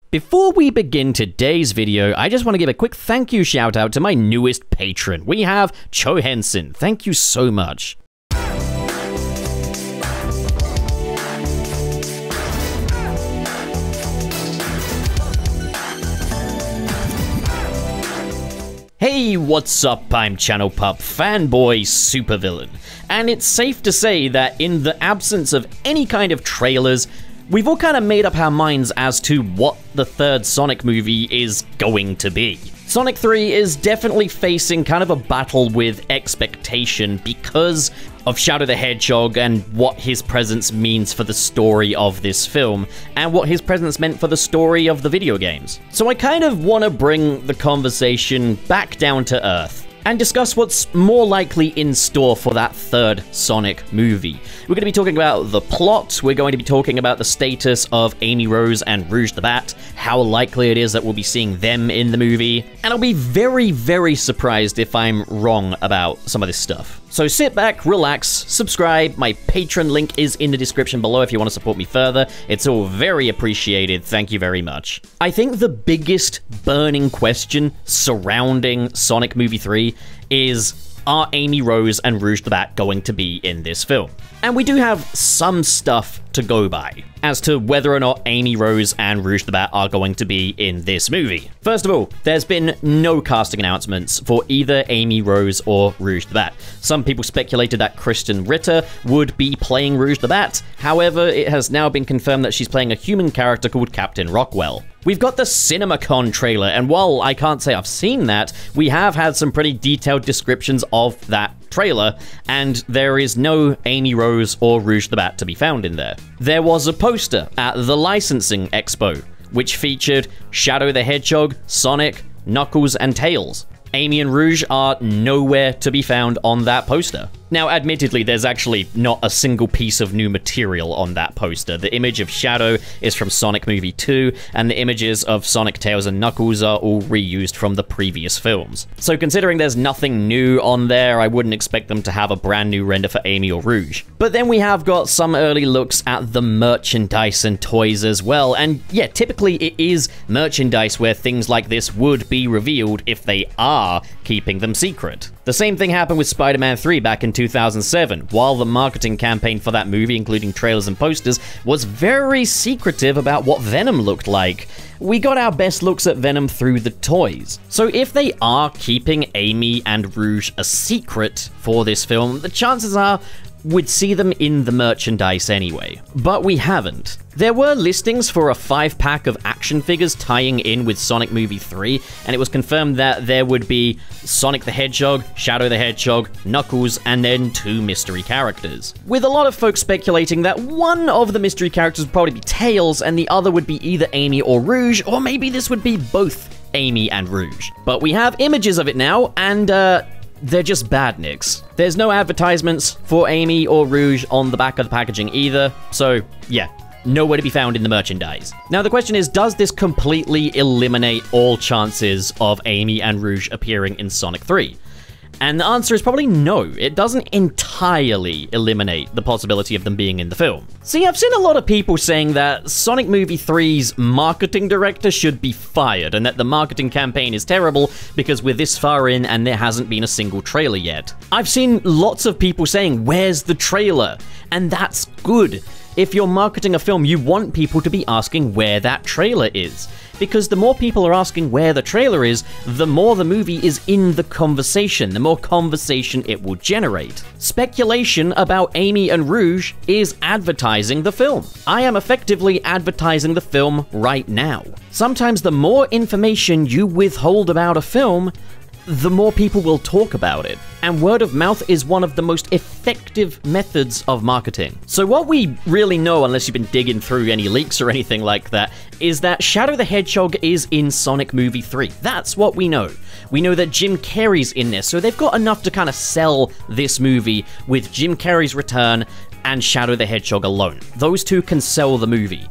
Before we begin today's video, I just want to give a quick thank you shout out to my newest patron. We have Cho Henson. Thank you so much. Hey, what's up? I'm Channel Pup Fanboy Supervillain, and it's safe to say that in the absence of any kind of trailers, we've all kind of made up our minds as to what the third Sonic movie is going to be. Sonic 3 is definitely facing kind of a battle with expectation because of Shadow the Hedgehog and what his presence means for the story of this film, and what his presence meant for the story of the video games. So I kind of want to bring the conversation back down to earth and discuss what's more likely in store for that third Sonic movie. We're going to be talking about the plot, we're going to be talking about the status of Amy Rose and Rouge the Bat, how likely it is that we'll be seeing them in the movie, and I'll be very, very surprised if I'm wrong about some of this stuff. So sit back, relax, subscribe, my Patreon link is in the description below if you want to support me further. It's all very appreciated, thank you very much. I think the biggest burning question surrounding Sonic Movie 3 is, are Amy Rose and Rouge the Bat going to be in this film? And we do have some stuff to go by as to whether or not Amy Rose and Rouge the Bat are going to be in this movie. First of all, there's been no casting announcements for either Amy Rose or Rouge the Bat. Some people speculated that Kristen Ritter would be playing Rouge the Bat, however, it has now been confirmed that she's playing a human character called Captain Rockwell. We've got the CinemaCon trailer, and while I can't say I've seen that, we have had some pretty detailed descriptions of that trailer, and there is no Amy Rose or Rouge the Bat to be found in there. There was a poster at the Licensing Expo, which featured Shadow the Hedgehog, Sonic, Knuckles, and Tails. Amy and Rouge are nowhere to be found on that poster. Now, admittedly, there's actually not a single piece of new material on that poster. The image of Shadow is from Sonic Movie 2, and the images of Sonic, Tails, and Knuckles are all reused from the previous films. So considering there's nothing new on there, I wouldn't expect them to have a brand new render for Amy or Rouge. But then we have got some early looks at the merchandise and toys as well, and yeah, typically it is merchandise where things like this would be revealed if they are keeping them secret. The same thing happened with Spider-Man 3 back in 2007. While the marketing campaign for that movie, including trailers and posters, was very secretive about what Venom looked like, we got our best looks at Venom through the toys. So if they are keeping Amy and Rouge a secret for this film, the chances are we'd see them in the merchandise anyway. But we haven't. There were listings for a 5-pack of action figures tying in with Sonic Movie 3, and it was confirmed that there would be Sonic the Hedgehog, Shadow the Hedgehog, Knuckles, and then 2 mystery characters. With a lot of folks speculating that one of the mystery characters would probably be Tails, and the other would be either Amy or Rouge, or maybe this would be both Amy and Rouge. But we have images of it now, and they're just badniks. There's no advertisements for Amy or Rouge on the back of the packaging either, so yeah, nowhere to be found in the merchandise. Now the question is, does this completely eliminate all chances of Amy and Rouge appearing in Sonic 3? And the answer is probably no. It doesn't entirely eliminate the possibility of them being in the film. See, I've seen a lot of people saying that Sonic Movie 3's marketing director should be fired, and that the marketing campaign is terrible because we're this far in and there hasn't been a single trailer yet. I've seen lots of people saying, where's the trailer? And that's good. If you're marketing a film, you want people to be asking where that trailer is. Because the more people are asking where the trailer is, the more the movie is in the conversation, the more conversation it will generate. Speculation about Amy and Rouge is advertising the film. I am effectively advertising the film right now. Sometimes the more information you withhold about a film, the more people will talk about it. And word of mouth is one of the most effective methods of marketing. So what we really know, unless you've been digging through any leaks or anything like that, is that Shadow the Hedgehog is in Sonic Movie 3. That's what we know. We know that Jim Carrey's in there, so they've got enough to kind of sell this movie with Jim Carrey's return and Shadow the Hedgehog alone. Those two can sell the movie.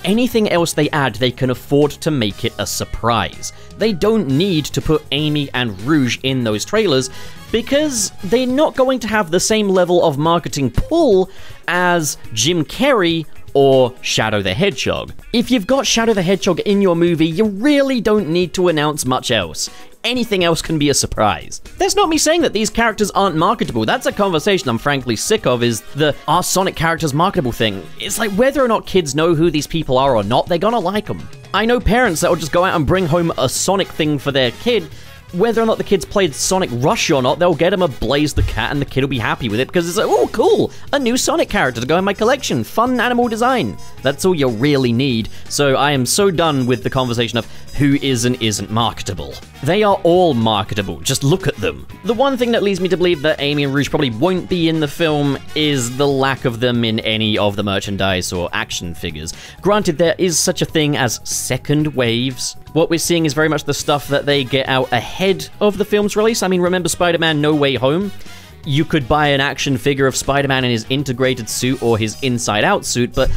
Anything else they add, they can afford to make it a surprise. They don't need to put Amy and Rouge in those trailers because they're not going to have the same level of marketing pull as Jim Carrey or Shadow the Hedgehog. If you've got Shadow the Hedgehog in your movie, you really don't need to announce much else. Anything else can be a surprise. That's not me saying that these characters aren't marketable. That's a conversation I'm frankly sick of, is the are Sonic characters marketable thing. It's like whether or not kids know who these people are or not, they're gonna like them. I know parents that will just go out and bring home a Sonic thing for their kid. Whether or not the kids played Sonic Rush or not, they'll get him a Blaze the Cat and the kid will be happy with it because it's like, oh, cool, a new Sonic character to go in my collection, fun animal design. That's all you really need. So I am so done with the conversation of who is and isn't marketable. They are all marketable, just look at them. The one thing that leads me to believe that Amy and Rouge probably won't be in the film is the lack of them in any of the merchandise or action figures. Granted, there is such a thing as second waves. What we're seeing is very much the stuff that they get out ahead of the film's release. I mean, remember Spider-Man No Way Home? You could buy an action figure of Spider-Man in his integrated suit or his inside-out suit, but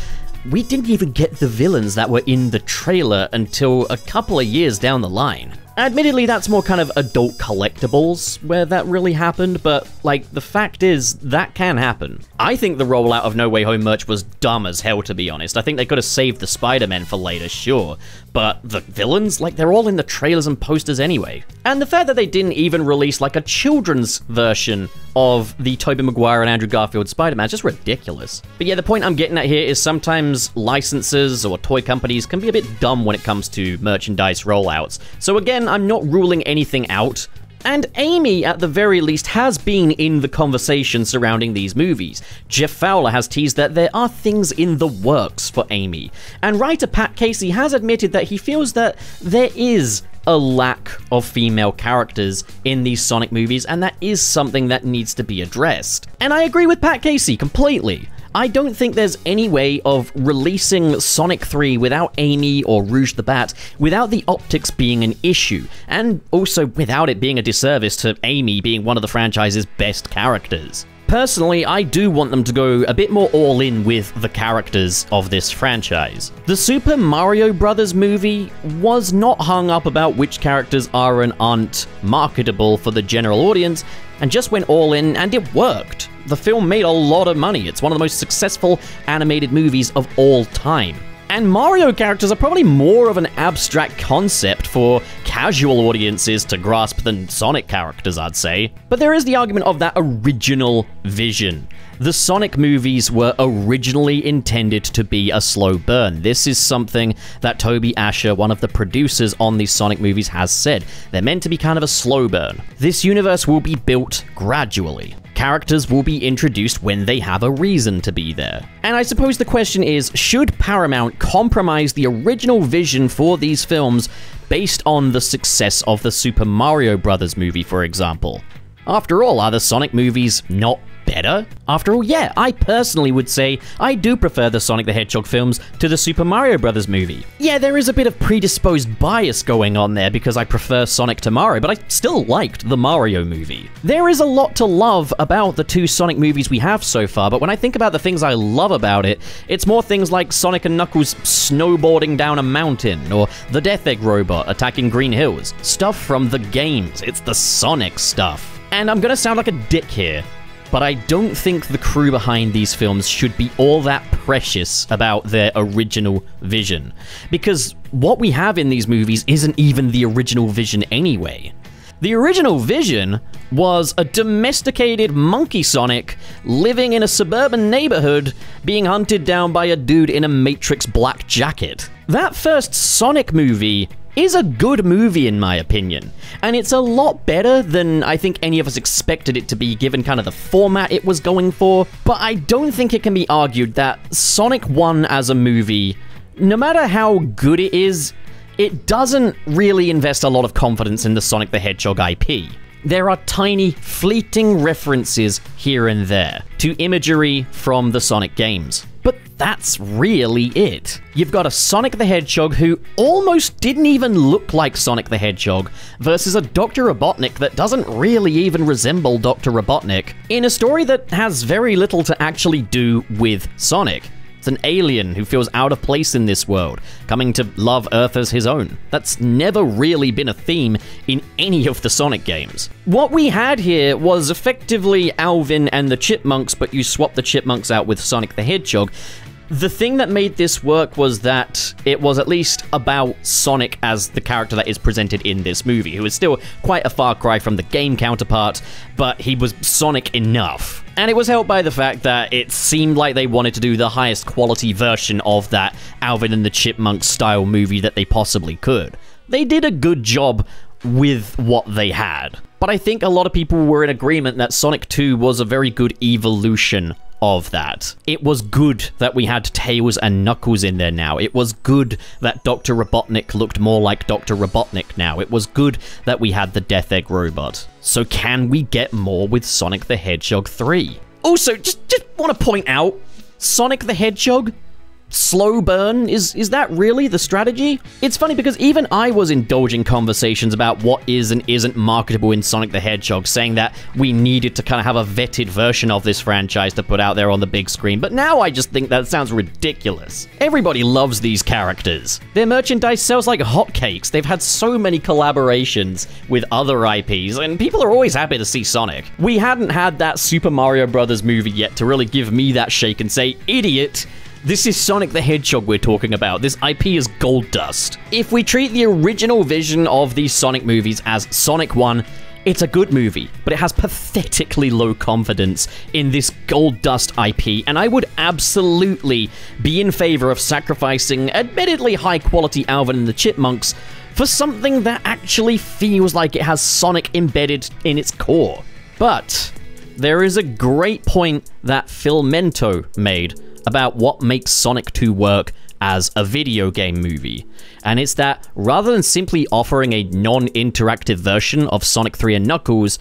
we didn't even get the villains that were in the trailer until a couple of years down the line. Admittedly, that's more kind of adult collectibles where that really happened, but, like, the fact is, that can happen. I think the rollout of No Way Home merch was dumb as hell, to be honest. I think they could have saved the Spider-Men for later, sure, but the villains, like, they're all in the trailers and posters anyway. And the fact that they didn't even release, like, a children's version of the Tobey Maguire and Andrew Garfield Spider-Man is just ridiculous. But yeah, the point I'm getting at here is sometimes licenses or toy companies can be a bit dumb when it comes to merchandise rollouts. So again, I'm not ruling anything out. And Amy, at the very least, has been in the conversation surrounding these movies. Jeff Fowler has teased that there are things in the works for Amy. And writer Pat Casey has admitted that he feels that there is a lack of female characters in these Sonic movies, and that is something that needs to be addressed. And I agree with Pat Casey completely. I don't think there's any way of releasing Sonic 3 without Amy or Rouge the Bat, without the optics being an issue, and also without it being a disservice to Amy being one of the franchise's best characters. Personally, I do want them to go a bit more all-in with the characters of this franchise. The Super Mario Bros. Movie was not hung up about which characters are and aren't marketable for the general audience, and just went all in, and it worked. The film made a lot of money. It's one of the most successful animated movies of all time. And Mario characters are probably more of an abstract concept for casual audiences to grasp than Sonic characters, I'd say. But there is the argument of that original vision. The Sonic movies were originally intended to be a slow burn. This is something that Toby Asher, one of the producers on these Sonic movies, has said. They're meant to be kind of a slow burn. This universe will be built gradually. Characters will be introduced when they have a reason to be there. And I suppose the question is, should Paramount compromise the original vision for these films based on the success of the Super Mario Bros. Movie, for example? After all, are the Sonic movies not better? After all, yeah, I personally would say I do prefer the Sonic the Hedgehog films to the Super Mario Bros. Movie. Yeah, there is a bit of predisposed bias going on there because I prefer Sonic to Mario, but I still liked the Mario movie. There is a lot to love about the two Sonic movies we have so far, but when I think about the things I love about it, it's more things like Sonic and Knuckles snowboarding down a mountain, or the Death Egg robot attacking Green Hills. Stuff from the games. It's the Sonic stuff. And I'm gonna sound like a dick here, but I don't think the crew behind these films should be all that precious about their original vision. Because what we have in these movies isn't even the original vision anyway. The original vision was a domesticated monkey Sonic living in a suburban neighborhood being hunted down by a dude in a Matrix black jacket. That first Sonic movie is a good movie in my opinion, and it's a lot better than I think any of us expected it to be given kind of the format it was going for, but I don't think it can be argued that Sonic 1 as a movie, no matter how good it is, it doesn't really invest a lot of confidence in the Sonic the Hedgehog IP. There are tiny, fleeting references here and there to imagery from the Sonic games. But that's really it. You've got a Sonic the Hedgehog who almost didn't even look like Sonic the Hedgehog versus a Dr. Robotnik that doesn't really even resemble Dr. Robotnik in a story that has very little to actually do with Sonic. It's an alien who feels out of place in this world, coming to love Earth as his own. That's never really been a theme in any of the Sonic games. What we had here was effectively Alvin and the Chipmunks, but you swap the Chipmunks out with Sonic the Hedgehog. The thing that made this work was that it was at least about Sonic as the character that is presented in this movie, who is still quite a far cry from the game counterpart, but he was Sonic enough. And it was helped by the fact that it seemed like they wanted to do the highest quality version of that Alvin and the Chipmunks style movie that they possibly could. They did a good job with what they had. But I think a lot of people were in agreement that Sonic 2 was a very good evolution of that. It was good that we had Tails and Knuckles in there now. It was good that Dr. Robotnik looked more like Dr. Robotnik now. It was good that we had the Death Egg robot. So can we get more with Sonic the Hedgehog 3? Also, just want to point out, Sonic the Hedgehog, slow burn, is that really the strategy? It's funny because even I was indulging conversations about what is and isn't marketable in Sonic the Hedgehog, saying that we needed to kind of have a vetted version of this franchise to put out there on the big screen, but now I just think that sounds ridiculous. Everybody loves these characters. Their merchandise sells like hotcakes. They've had so many collaborations with other IPs, and people are always happy to see Sonic. We hadn't had that Super Mario Brothers movie yet to really give me that shake and say, idiot, this is Sonic the Hedgehog we're talking about. This IP is gold dust. If we treat the original vision of these Sonic movies as Sonic 1, it's a good movie, but it has pathetically low confidence in this gold dust IP, and I would absolutely be in favor of sacrificing admittedly high-quality Alvin and the Chipmunks for something that actually feels like it has Sonic embedded in its core. But there is a great point that Phil Mento made about what makes Sonic 2 work as a video game movie. And it's that rather than simply offering a non-interactive version of Sonic 3 and Knuckles,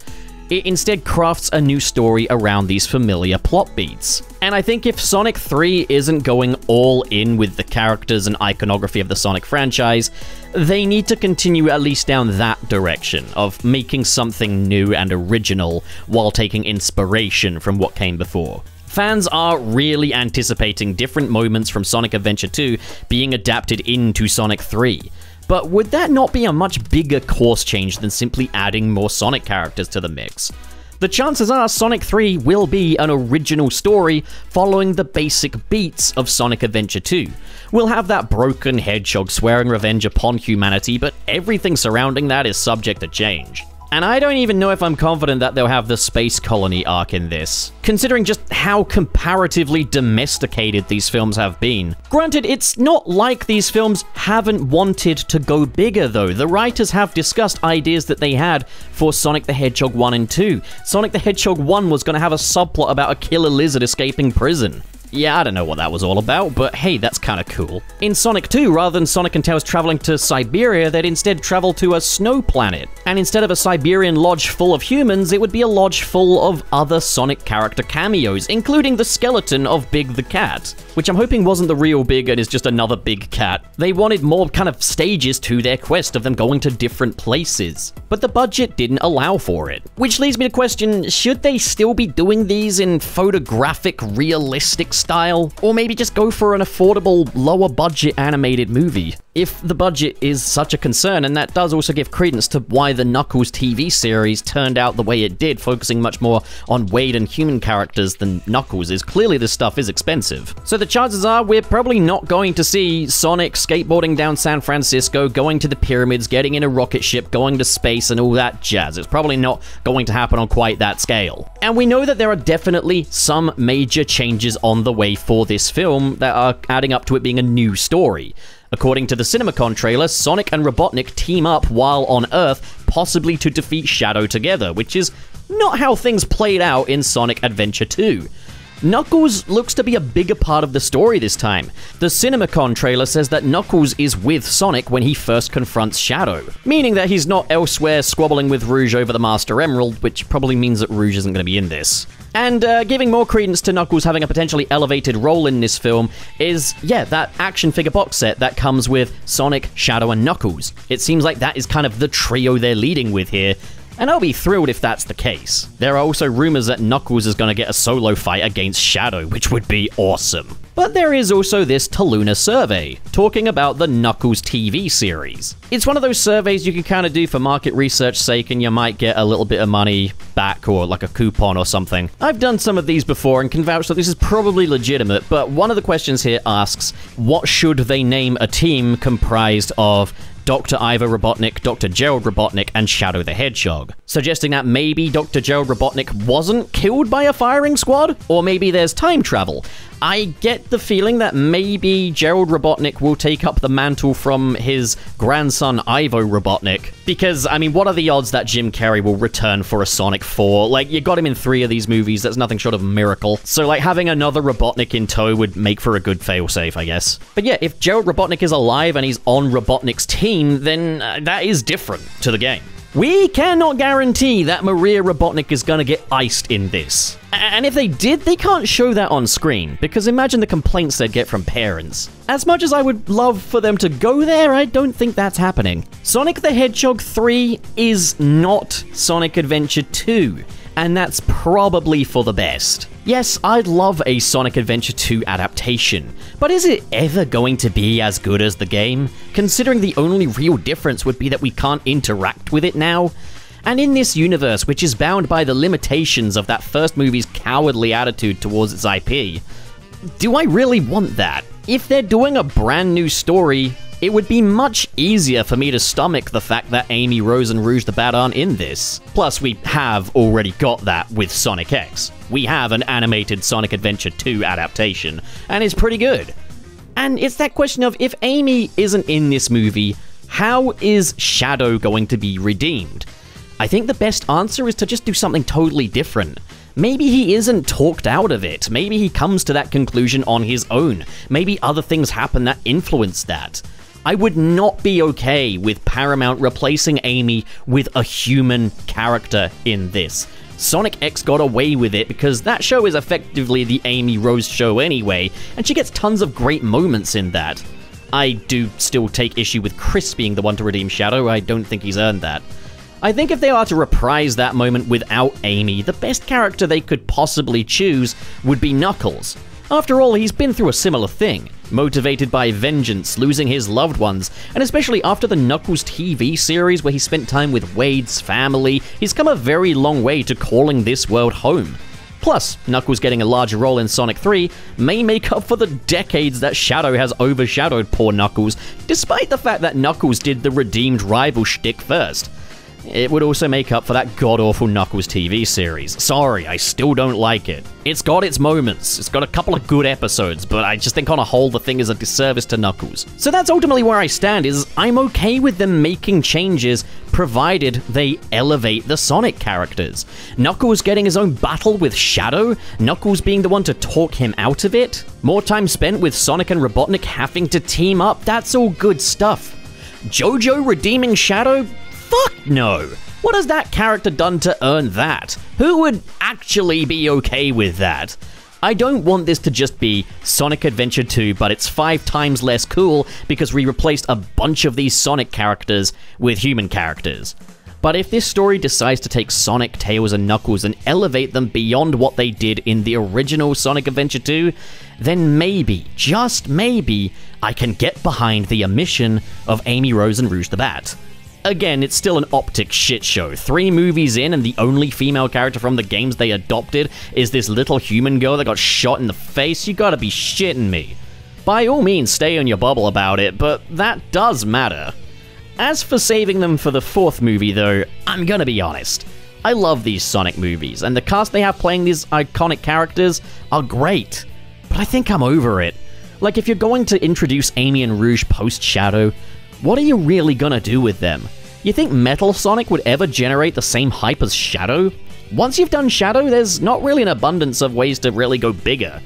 it instead crafts a new story around these familiar plot beats. And I think if Sonic 3 isn't going all in with the characters and iconography of the Sonic franchise, they need to continue at least down that direction of making something new and original while taking inspiration from what came before. Fans are really anticipating different moments from Sonic Adventure 2 being adapted into Sonic 3. But would that not be a much bigger course change than simply adding more Sonic characters to the mix? The chances are Sonic 3 will be an original story following the basic beats of Sonic Adventure 2. We'll have that broken hedgehog swearing revenge upon humanity, but everything surrounding that is subject to change. And I don't even know if I'm confident that they'll have the space colony arc in this, considering just how comparatively domesticated these films have been. Granted, it's not like these films haven't wanted to go bigger though. The writers have discussed ideas that they had for Sonic the Hedgehog 1 and 2. Sonic the Hedgehog 1 was going to have a subplot about a killer lizard escaping prison. Yeah, I don't know what that was all about, but hey, that's kind of cool. In Sonic 2, rather than Sonic and Tails traveling to Siberia, they'd instead travel to a snow planet. And instead of a Siberian lodge full of humans, it would be a lodge full of other Sonic character cameos, including the skeleton of Big the Cat, which I'm hoping wasn't the real Big and is just another big cat. They wanted more kind of stages to their quest of them going to different places, but the budget didn't allow for it. Which leads me to question, should they still be doing these in photographic, realistic style, or maybe just go for an affordable, lower budget animated movie? If the budget is such a concern, and that does also give credence to why the Knuckles TV series turned out the way it did, focusing much more on Wade and human characters than Knuckles, is clearly this stuff is expensive. So the chances are we're probably not going to see Sonic skateboarding down San Francisco, going to the pyramids, getting in a rocket ship, going to space, and all that jazz. It's probably not going to happen on quite that scale. And we know that there are definitely some major changes on the way for this film that are adding up to it being a new story. According to the CinemaCon trailer, Sonic and Robotnik team up while on Earth, possibly to defeat Shadow together, which is not how things played out in Sonic Adventure 2. Knuckles looks to be a bigger part of the story this time. The CinemaCon trailer says that Knuckles is with Sonic when he first confronts Shadow, meaning that he's not elsewhere squabbling with Rouge over the Master Emerald, which probably means that Rouge isn't going to be in this. And giving more credence to Knuckles having a potentially elevated role in this film is, yeah, that action figure box set that comes with Sonic, Shadow, and Knuckles. It seems like that is kind of the trio they're leading with here, and I'll be thrilled if that's the case. There are also rumors that Knuckles is going to get a solo fight against Shadow, which would be awesome. But there is also this Taluna survey, talking about the Knuckles TV series. It's one of those surveys you can kind of do for market research sake, and you might get a little bit of money back, or like a coupon or something. I've done some of these before and can vouch that this is probably legitimate, but one of the questions here asks, what should they name a team comprised of Dr. Ivo Robotnik, Dr. Gerald Robotnik, and Shadow the Hedgehog, suggesting that maybe Dr. Gerald Robotnik wasn't killed by a firing squad, or maybe there's time travel. I get the feeling that maybe Gerald Robotnik will take up the mantle from his grandson Ivo Robotnik, because, I mean, what are the odds that Jim Carrey will return for a Sonic 4? Like, you got him in 3 of these movies, that's nothing short of a miracle. So, like, having another Robotnik in tow would make for a good failsafe, I guess. But yeah, if Gerald Robotnik is alive and he's on Robotnik's team, then that is different to the game. We cannot guarantee that Maria Robotnik is gonna get iced in this. And if they did, they can't show that on screen, because imagine the complaints they'd get from parents. As much as I would love for them to go there, I don't think that's happening. Sonic the Hedgehog 3 is not Sonic Adventure 2, and that's probably for the best. Yes, I'd love a Sonic Adventure 2 adaptation, but is it ever going to be as good as the game, considering the only real difference would be that we can't interact with it now? And in this universe, which is bound by the limitations of that first movie's cowardly attitude towards its IP, do I really want that? If they're doing a brand new story, it would be much easier for me to stomach the fact that Amy, Rose, and Rouge the Bat aren't in this. Plus, we have already got that with Sonic X. We have an animated Sonic Adventure 2 adaptation, and it's pretty good. And it's that question of, if Amy isn't in this movie, how is Shadow going to be redeemed? I think the best answer is to just do something totally different. Maybe he isn't talked out of it. Maybe he comes to that conclusion on his own. Maybe other things happen that influence that. I would not be okay with Paramount replacing Amy with a human character in this. Sonic X got away with it because that show is effectively the Amy Rose show anyway, and she gets tons of great moments in that. I do still take issue with Chris being the one to redeem Shadow. I don't think he's earned that. I think if they are to reprise that moment without Amy, the best character they could possibly choose would be Knuckles. After all, he's been through a similar thing, motivated by vengeance, losing his loved ones, and especially after the Knuckles TV series where he spent time with Wade's family, he's come a very long way to calling this world home. Plus, Knuckles getting a larger role in Sonic 3 may make up for the decades that Shadow has overshadowed poor Knuckles, despite the fact that Knuckles did the redeemed rival shtick first. It would also make up for that god-awful Knuckles TV series. Sorry, I still don't like it. It's got its moments, it's got a couple of good episodes, but I just think on a whole the thing is a disservice to Knuckles. So that's ultimately where I stand, is I'm okay with them making changes, provided they elevate the Sonic characters. Knuckles getting his own battle with Shadow, Knuckles being the one to talk him out of it, more time spent with Sonic and Robotnik having to team up, that's all good stuff. JoJo redeeming Shadow? Fuck no! What has that character done to earn that? Who would actually be okay with that? I don't want this to just be Sonic Adventure 2, but it's 5 times less cool because we replaced a bunch of these Sonic characters with human characters. But if this story decides to take Sonic, Tails, and Knuckles and elevate them beyond what they did in the original Sonic Adventure 2, then maybe, just maybe, I can get behind the omission of Amy, Rose, and Rouge the Bat. Again, it's still an optic shit show. 3 movies in, and the only female character from the games they adopted is this little human girl that got shot in the face? You gotta be shitting me. By all means, stay on your bubble about it, but that does matter. As for saving them for the 4th movie, though, I'm gonna be honest. I love these Sonic movies, and the cast they have playing these iconic characters are great. But I think I'm over it. Like, if you're going to introduce Amy and Rouge post-Shadow, what are you really gonna do with them? You think Metal Sonic would ever generate the same hype as Shadow? Once you've done Shadow, there's not really an abundance of ways to really go bigger.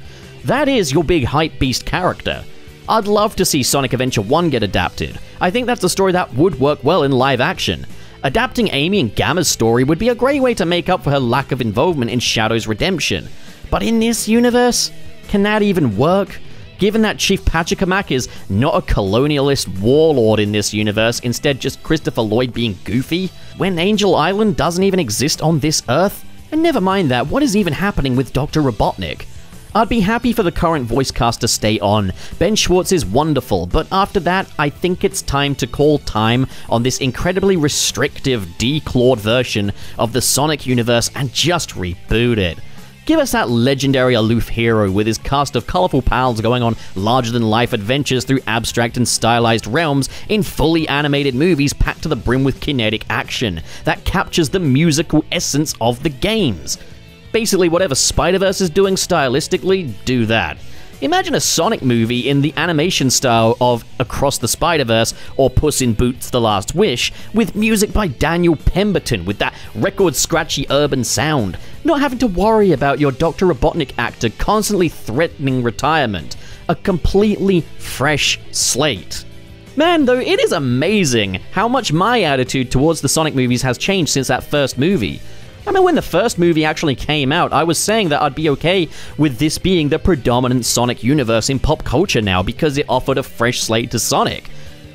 That is your big hype beast character. I'd love to see Sonic Adventure 1 get adapted. I think that's a story that would work well in live action. Adapting Amy and Gamma's story would be a great way to make up for her lack of involvement in Shadow's redemption. But in this universe, can that even work? Given that Chief Pachacamac is not a colonialist warlord in this universe, instead just Christopher Lloyd being goofy, when Angel Island doesn't even exist on this Earth? And never mind that, what is even happening with Dr. Robotnik? I'd be happy for the current voice cast to stay on. Ben Schwartz is wonderful, but after that, I think it's time to call time on this incredibly restrictive, declawed version of the Sonic universe and just reboot it. Give us that legendary aloof hero with his cast of colorful pals going on larger-than-life adventures through abstract and stylized realms in fully animated movies packed to the brim with kinetic action that captures the musical essence of the games. Basically, whatever Spider-Verse is doing stylistically, do that. Imagine a Sonic movie in the animation style of Across the Spider-Verse or Puss in Boots: The Last Wish, with music by Daniel Pemberton with that record-scratchy urban sound, not having to worry about your Dr. Robotnik actor constantly threatening retirement. A completely fresh slate. Man, though, it is amazing how much my attitude towards the Sonic movies has changed since that first movie. I mean, when the first movie actually came out, I was saying that I'd be okay with this being the predominant Sonic universe in pop culture now because it offered a fresh slate to Sonic.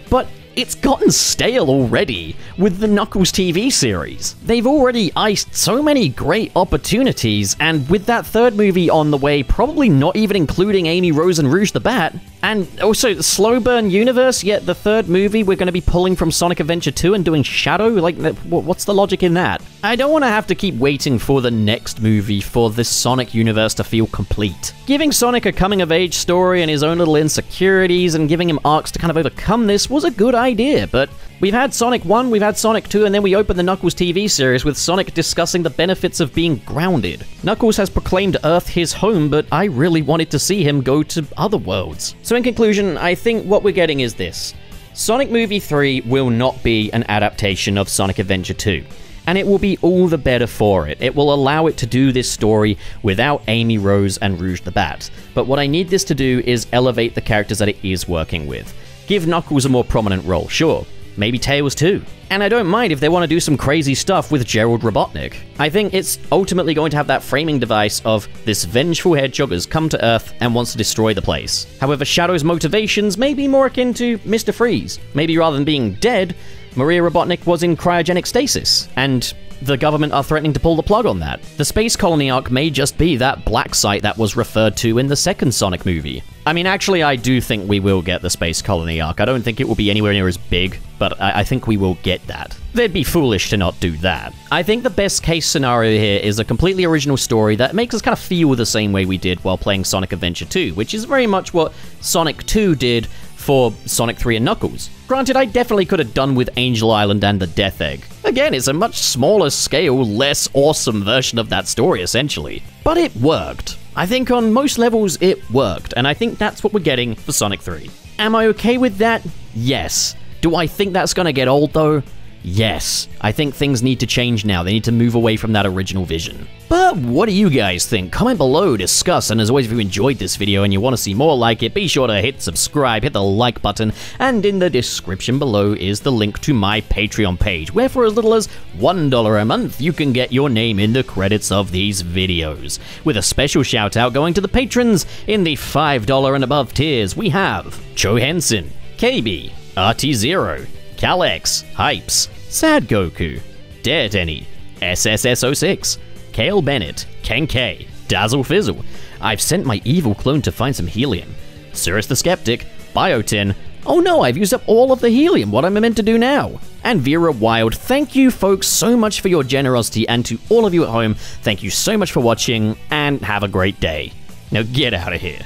But it's gotten stale already with the Knuckles TV series. They've already iced so many great opportunities, and with that third movie on the way, probably not even including Amy, Rose, and Rouge the Bat, and also the slow burn universe, yet the third movie we're going to be pulling from Sonic Adventure 2 and doing Shadow? Like, what's the logic in that? I don't want to have to keep waiting for the next movie for this Sonic universe to feel complete. Giving Sonic a coming-of-age story and his own little insecurities and giving him arcs to kind of overcome this was a good idea, but we've had Sonic 1, we've had Sonic 2, and then we opened the Knuckles TV series with Sonic discussing the benefits of being grounded. Knuckles has proclaimed Earth his home, but I really wanted to see him go to other worlds. So in conclusion, I think what we're getting is this. Sonic Movie 3 will not be an adaptation of Sonic Adventure 2. And it will be all the better for it. It will allow it to do this story without Amy, Rose, and Rouge the Bat. But what I need this to do is elevate the characters that it is working with. Give Knuckles a more prominent role, sure. Maybe Tails too. And I don't mind if they want to do some crazy stuff with Gerald Robotnik. I think it's ultimately going to have that framing device of this vengeful hedgehog has come to Earth and wants to destroy the place. However, Shadow's motivations may be more akin to Mr. Freeze. Maybe rather than being dead, Maria Robotnik was in cryogenic stasis, and the government are threatening to pull the plug on that. The Space Colony arc may just be that black site that was referred to in the second Sonic movie. I mean, actually, I do think we will get the Space Colony arc. I don't think it will be anywhere near as big, but I think we will get that. They'd be foolish to not do that. I think the best case scenario here is a completely original story that makes us kind of feel the same way we did while playing Sonic Adventure 2, which is very much what Sonic 2 did for Sonic 3 and Knuckles. Granted, I definitely could have done with Angel Island and the Death Egg. Again, it's a much smaller scale, less awesome version of that story, essentially. But it worked. I think on most levels it worked, and I think that's what we're getting for Sonic 3. Am I okay with that? Yes. Do I think that's gonna get old, though? Yes. I think things need to change now. They need to move away from that original vision. But what do you guys think? Comment below, discuss, and as always, if you enjoyed this video and you want to see more like it, be sure to hit subscribe, hit the like button, and in the description below is the link to my Patreon page, where for as little as $1 a month, you can get your name in the credits of these videos. With a special shout out going to the patrons in the $5 and above tiers. We have Cho Henson, KB, RT0, Calex, Hypes, Sad Goku, Dare Denny, SSS06, Kale Bennett, Ken K, Dazzle Fizzle, I've sent my evil clone to find some helium, Cirrus the Skeptic, Biotin, oh no, I've used up all of the helium, what am I meant to do now? And Vera Wild. Thank you folks so much for your generosity, and to all of you at home, thank you so much for watching, and have a great day. Now get out of here.